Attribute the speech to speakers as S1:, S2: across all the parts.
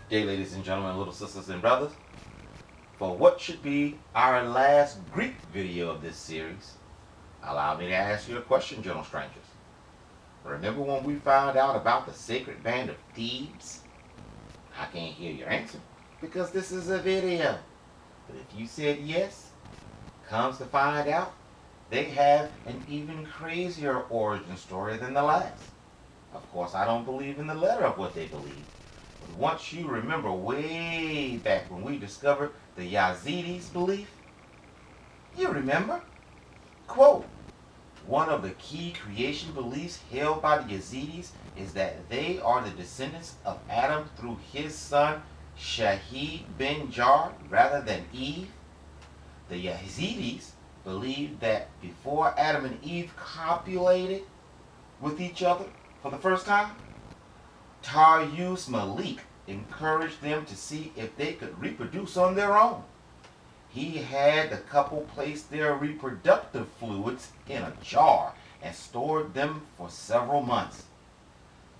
S1: Day, ladies and gentlemen, little sisters and brothers. For what should be our last Greek video of this series, allow me to ask you a question, gentle strangers. Remember when we found out about the sacred band of Thebes? I can't hear your answer because this is a video. But if you said yes, comes to find out, they have an even crazier origin story than the last. Of course, I don't believe in the letter of what they believe. But once you remember way back when we discovered the Yazidis' belief, you remember? Quote, one of the key creation beliefs held by the Yazidis is that they are the descendants of Adam through his son Shahid bin Jar rather than Eve. The Yazidis believed that before Adam and Eve copulated with each other for the first time, Taryus Malik encouraged them to see if they could reproduce on their own. He had the couple place their reproductive fluids in a jar and stored them for several months.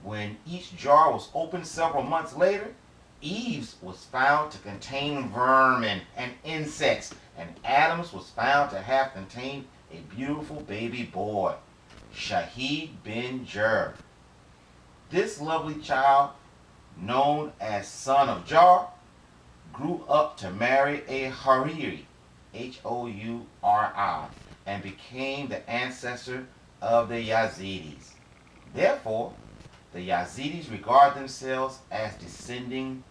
S1: When each jar was opened several months later, Eve's was found to contain vermin and insects, and Adam's was found to have contained a beautiful baby boy, Shahid bin Jar. This lovely child, known as son of Jar, grew up to marry a Hariri, Houri, and became the ancestor of the Yazidis. Therefore, the Yazidis regard themselves as descending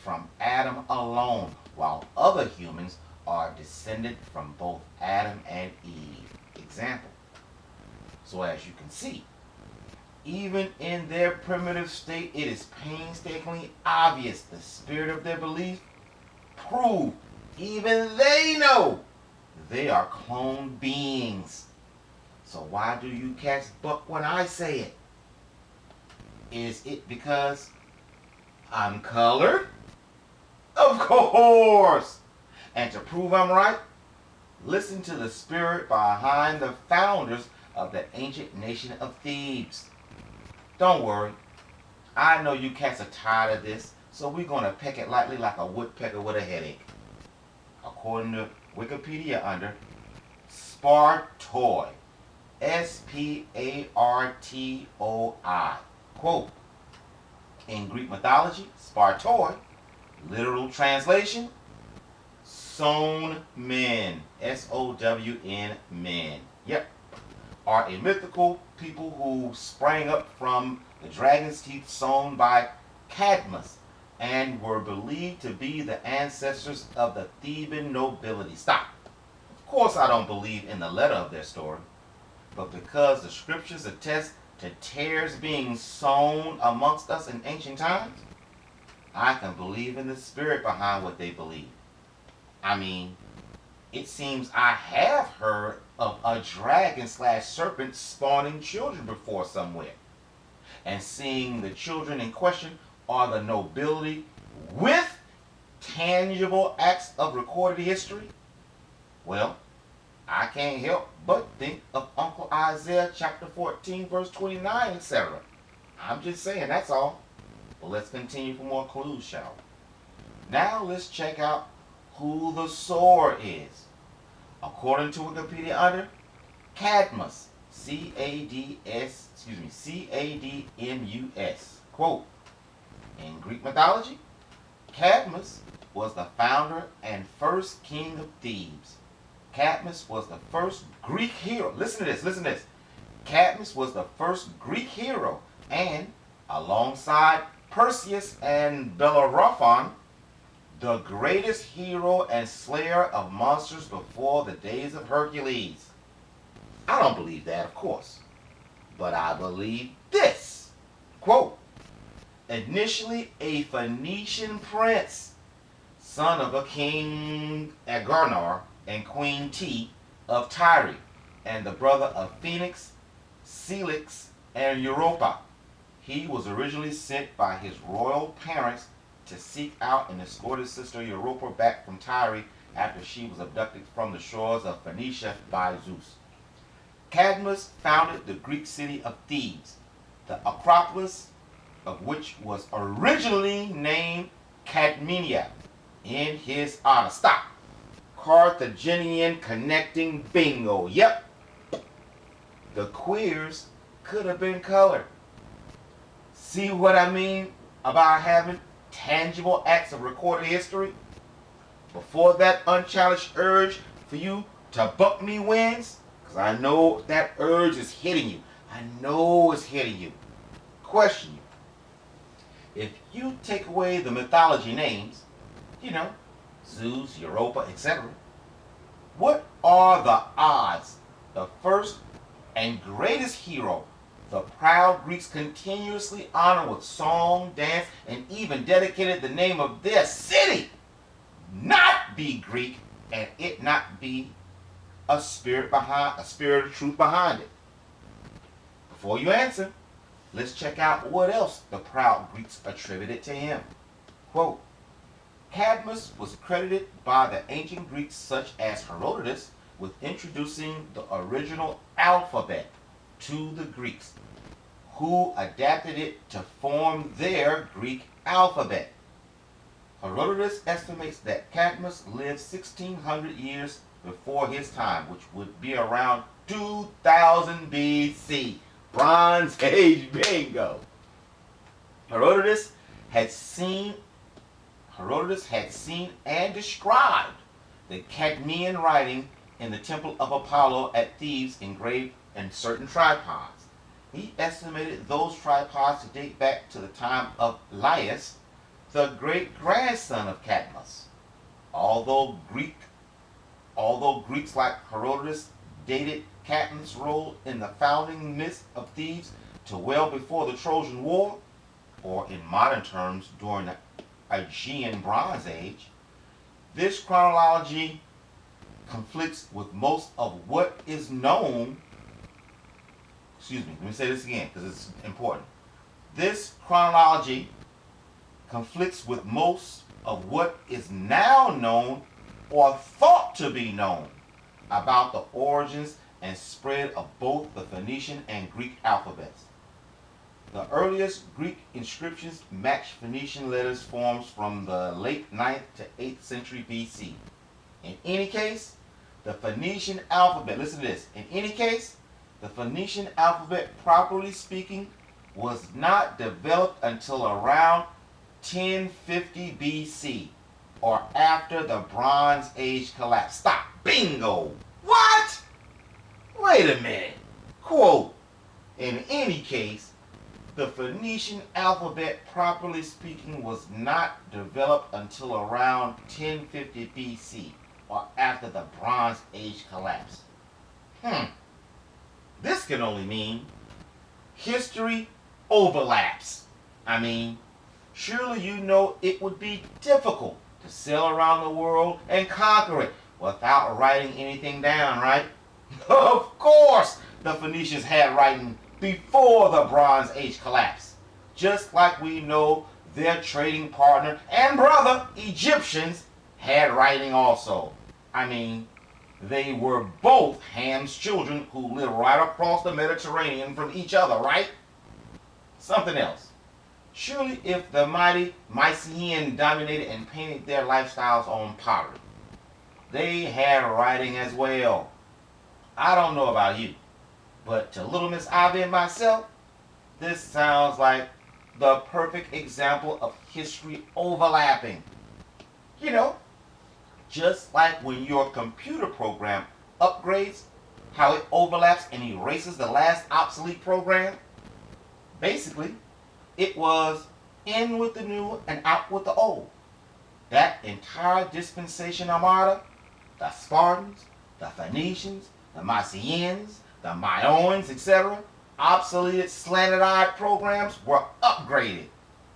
S1: from Adam alone, while other humans are descended from both Adam and Eve. Example. So as you can see, even in their primitive state, it is painstakingly obvious the spirit of their belief prove even they know they are cloned beings. So why do you cats buck when I say it? Is it because I'm colored? Of course! And to prove I'm right, listen to the spirit behind the founders of the ancient nation of Thebes. Don't worry, I know you cats are tired of this, so we're going to peck it lightly like a woodpecker with a headache. According to Wikipedia under Spartoi, Spartoi, quote, in Greek mythology, Spartoi, literal translation, sown men, Sown men. Yep, are a mythical people who sprang up from the dragon's teeth sown by Cadmus and were believed to be the ancestors of the Theban nobility. Stop. Of course I don't believe in the letter of their story, but because the scriptures attest to tares being sown amongst us in ancient times, I can believe in the spirit behind what they believe. I mean, it seems I have heard of a dragon slash serpent spawning children before somewhere. And seeing the children in question are the nobility with tangible acts of recorded history, well, I can't help but think of Uncle Isaiah chapter 14, verse 29, etc. I'm just saying, that's all. But let's continue for more clues, shall we? Now let's check out who the sower is. According to Wikipedia under Cadmus, Cadmus, quote, in Greek mythology, Cadmus was the founder and first king of Thebes. Cadmus was the first Greek hero. Listen to this. Cadmus was the first Greek hero and, alongside Perseus and Bellerophon, the greatest hero and slayer of monsters before the days of Hercules. I don't believe that, of course, but I believe this. Quote, initially a Phoenician prince, son of a king Agarnar and queen T of Tyre, and the brother of Phoenix, Celix, and Europa. He was originally sent by his royal parents to seek out and escort his sister Europa back from Tyre after she was abducted from the shores of Phoenicia by Zeus. Cadmus founded the Greek city of Thebes, the Acropolis of which was originally named Cadmenia in his honor. Stop. Carthaginian connecting bingo. Yep. The queers could have been colored. See what I mean about having tangible acts of recorded history? Before that unchallenged urge for you to buck me wins, because I know that urge is hitting you. I know it's hitting you. Question you. If you take away the mythology names, Zeus, Europa, etc., what are the odds the first and greatest hero the proud Greeks continuously honor with song, dance, and even dedicated the name of their city not be Greek and it not be a spirit of truth behind it? Before you answer, let's check out what else the proud Greeks attributed to him. Quote, Cadmus was credited by the ancient Greeks such as Herodotus with introducing the original alphabet to the Greeks, who adapted it to form their Greek alphabet. Herodotus estimates that Cadmus lived 1600 years before his time, which would be around 2000 BC. Bronze Age bingo. Herodotus had seen and described the Cadmean writing in the temple of Apollo at Thebes engraved in certain tripods. He estimated those tripods to date back to the time of Laius, the great-grandson of Cadmus. Although Greeks like Herodotus dated Cadmus' role in the founding myths of Thebes to well before the Trojan War, or in modern terms during the Aegean Bronze Age, this chronology conflicts with most of what is known. Let me say this again because it's important. This chronology conflicts with most of what is now known or thought to be known about the origins and spread of both the Phoenician and Greek alphabets. The earliest Greek inscriptions match Phoenician letters forms from the late 9th to 8th century BC. In any case, the Phoenician alphabet, listen to this, the Phoenician alphabet, properly speaking, was not developed until around 1050 BC, or after the Bronze Age collapse. Stop. Bingo. What? Wait a minute. Quote, in any case, the Phoenician alphabet, properly speaking, was not developed until around 1050 BC, or after the Bronze Age collapse. This can only mean history overlaps. Surely you know it would be difficult to sail around the world and conquer it without writing anything down, right? Of course, the Phoenicians had writing before the Bronze Age collapse, just like we know their trading partner and brother, Egyptians, had writing also. They were both Ham's children who lived right across the Mediterranean from each other, right? Something else. Surely if the mighty Mycenaeans dominated and painted their lifestyles on pottery, they had writing as well. I don't know about you, but to Little Miss Ivy and myself, this sounds like the perfect example of history overlapping. Just like when your computer program upgrades, how it overlaps and erases the last obsolete program. Basically, it was in with the new and out with the old. That entire dispensation armada, the Spartans, the Phoenicians, the Mycenaeans, the Minoans, etc., obsoleted slanted-eyed programs were upgraded,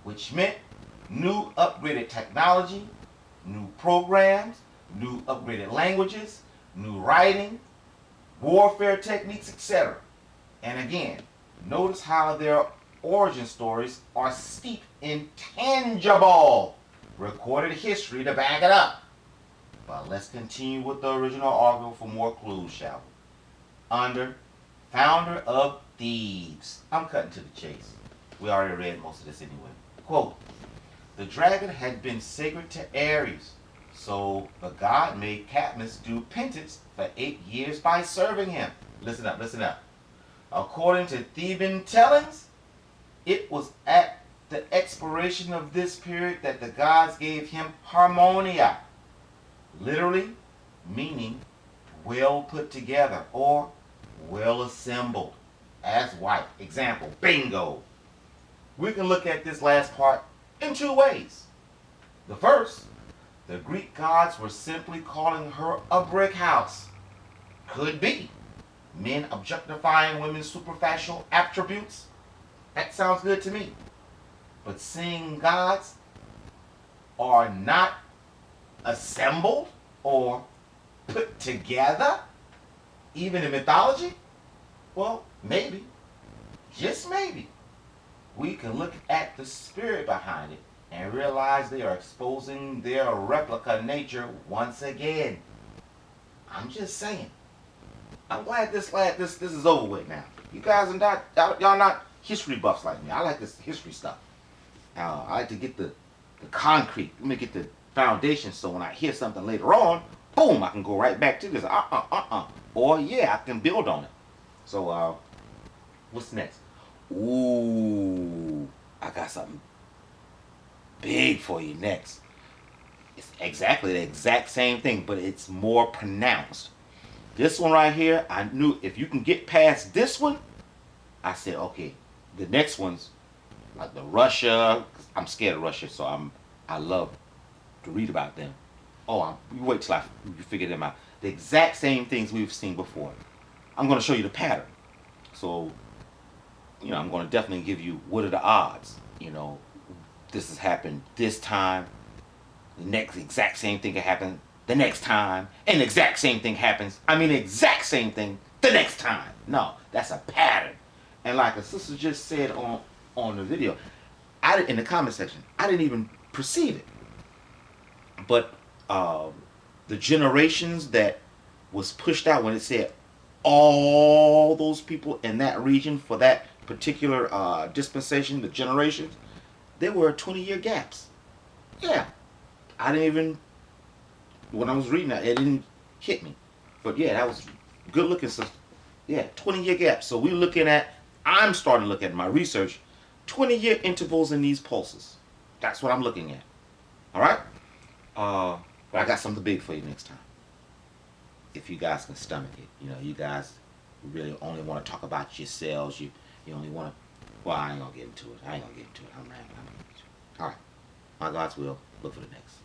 S1: which meant new upgraded technology, new programs, new upgraded languages, new writing, warfare techniques, etc. And again, notice how their origin stories are steeped in tangible recorded history to back it up. But let's continue with the original article for more clues, shall we? Under founder of Thebes. I'm cutting to the chase. We already read most of this anyway. Quote, The dragon had been sacred to Ares, so the god made Cadmus do penance for 8 years by serving him. Listen up, listen up. According to Theban tellings, it was at the expiration of this period that the gods gave him harmonia, literally meaning well put together or well assembled, as wife. Example, bingo. We can look at this last part in two ways. The first, the Greek gods were simply calling her a brick house. Could be. Men objectifying women's superficial attributes. That sounds good to me. But seeing gods are not assembled or put together, even in mythology, well, maybe, just maybe, we can look at the spirit behind it and realize they are exposing their replica nature once again. I'm just saying. I'm glad this is over with now. You guys are not, y'all not history buffs like me. I like this history stuff. I like to get the concrete. Let me get the foundation so when I hear something later on, boom, I can go right back to this. Or yeah, I can build on it. So what's next? Ooh, I got something big for you next. It's exactly the exact same thing, but it's more pronounced. This one right here, I knew if you can get past this one, I said, okay, the next one's like the Russia. I'm scared of Russia, so I love to read about them. Oh, you wait till you figure them out. The exact same things we've seen before. I'm going to show you the pattern. So, I'm going to definitely give you what are the odds. This has happened this time. The next exact same thing can happen the next time, and the exact same thing happens. The exact same thing the next time. No, that's a pattern. And like a sister just said on the video, in the comment section, I didn't even perceive it. But the generations that was pushed out when it said all those people in that region for that particular dispensation, the generations, there were 20-year gaps. Yeah, I didn't even, when I was reading that, it didn't hit me. But yeah, that was good looking stuff. Yeah, 20-year gaps. So I'm starting to look at my research, 20-year intervals in these pulses. That's what I'm looking at. All right? But I got something big for you next time. If you guys can stomach it. You guys really only want to talk about yourselves. You only want to, well, I ain't going to get into it. I'm rambling. All right. My God's will. Look for the next.